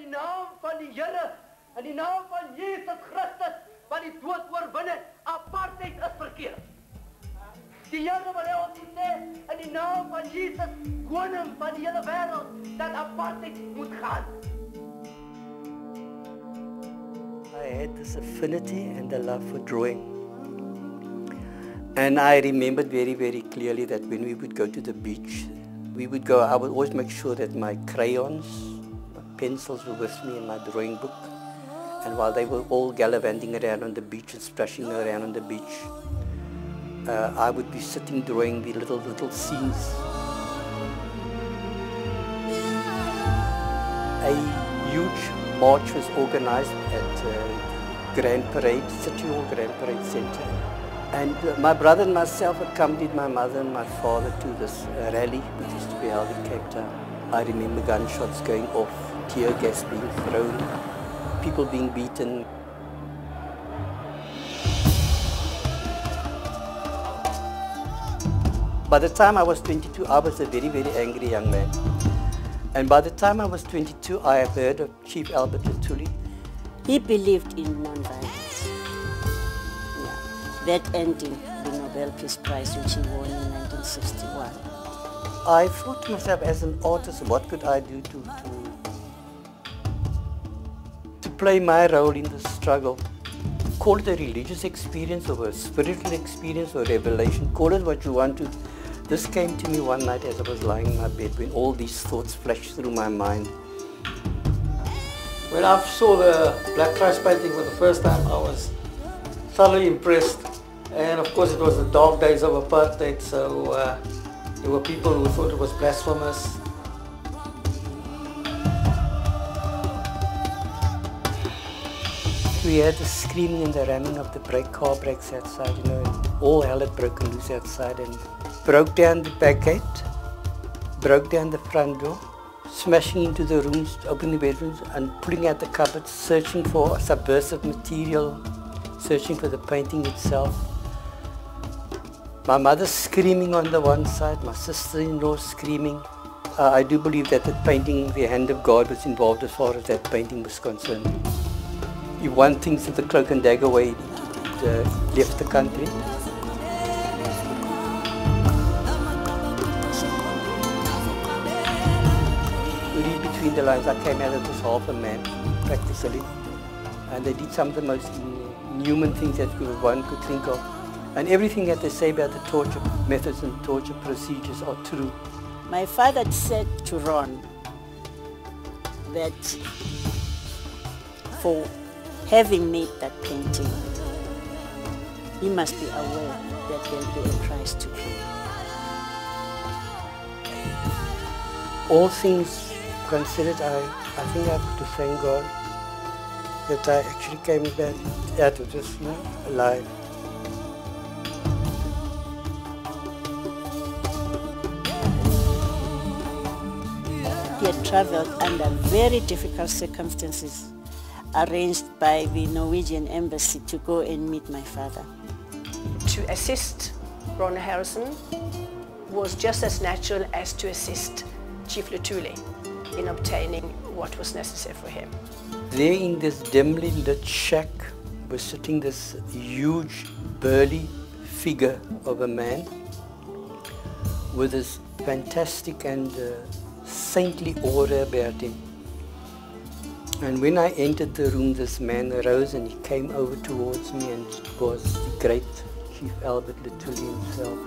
die naam van die Here, in die naam van Jesus Christus, wat die dood oorwin het, apartheid is verkeerd. Die Here wil hê ons moet sê, in die naam van Jesus, koning van die hele wêreld, dat apartheid moet gaan. I had this affinity and a love for drawing. And I remembered very, very clearly that when we would go to the beach, I would always make sure that my crayons, my pencils were with me in my drawing book. And while they were all gallivanting around on the beach and splashing around on the beach, I would be sitting drawing the little scenes. A huge march was organized at Grand Parade, City Hall Grand Parade Center. And my brother and myself accompanied my mother and my father to this rally, which used to be held in Cape Town. I remember gunshots going off, tear gas being thrown, people being beaten. By the time I was 22, I was a very, very angry young man. And by the time I was 22, I had heard of Chief Albert Luthuli. He believed in non-violence. Yeah. That ending the Nobel Peace Prize, which he won in 1961. I thought to myself, as an artist, what could I do to play my role in the struggle? Call it a religious experience or a spiritual experience or revelation, call it what you want to. This came to me one night as I was lying in my bed when all these thoughts flashed through my mind. When I saw the Black Christ painting for the first time, I was thoroughly impressed. And of course it was the dark days of apartheid, so there were people who thought it was blasphemous. We had the screaming and the ramming of the car brakes outside, you know, and all hell had broken loose outside and broke down the back gate, broke down the front door, smashing into the rooms, opening the bedrooms and pulling out the cupboards, searching for subversive material, searching for the painting itself. My mother screaming on the one side, my sister-in-law screaming. I do believe that the painting, the hand of God was involved as far as that painting was concerned. If one thinks of the cloak and dagger way it left the country. Read between the lines, I came out of this half a man, practically. And they did some of the most inhuman things that one could think of. And everything that they say about the torture methods and torture procedures are true. My father said to Ron that for having made that painting, he must be aware that there will be a price to pay. All things considered, I think I have to thank God that I actually came back out of this, you know, alive. He had traveled under very difficult circumstances, arranged by the Norwegian embassy to go and meet my father. To assist Ron Harrison was just as natural as to assist Chief Luthuli in obtaining what was necessary for him. There in this dimly lit shack was sitting this huge, burly figure of a man with this fantastic and saintly aura about him. And when I entered the room, this man arose and he came over towards me, and it was the great Chief Albert Luthuli himself.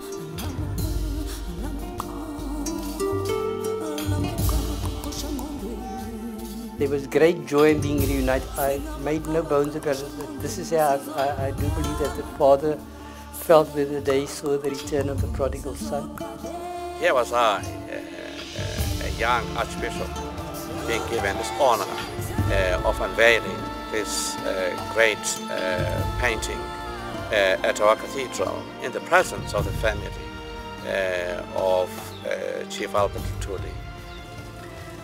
There was great joy in being reunited. I made no bones about it. This is how I do believe that the father felt with the day he saw the return of the prodigal son. Here was I, a young archbishop, being given this honor of unveiling this great painting at our cathedral in the presence of the family of Chief Albert Luthuli.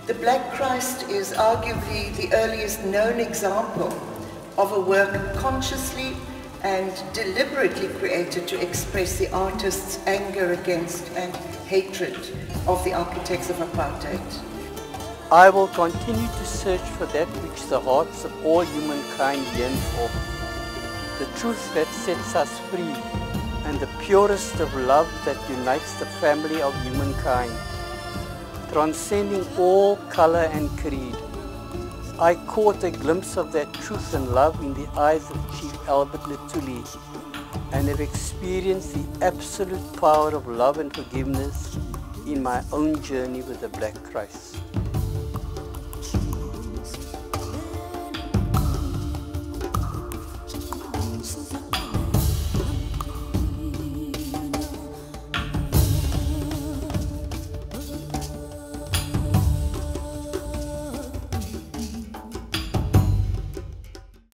The Black Christ is arguably the earliest known example of a work consciously and deliberately created to express the artist's anger against and hatred of the architects of apartheid. I will continue to search for that which the hearts of all humankind yearn for, the truth that sets us free, and the purest of love that unites the family of humankind, transcending all color and creed. I caught a glimpse of that truth and love in the eyes of Chief Albert Luthuli, and have experienced the absolute power of love and forgiveness in my own journey with the Black Christ.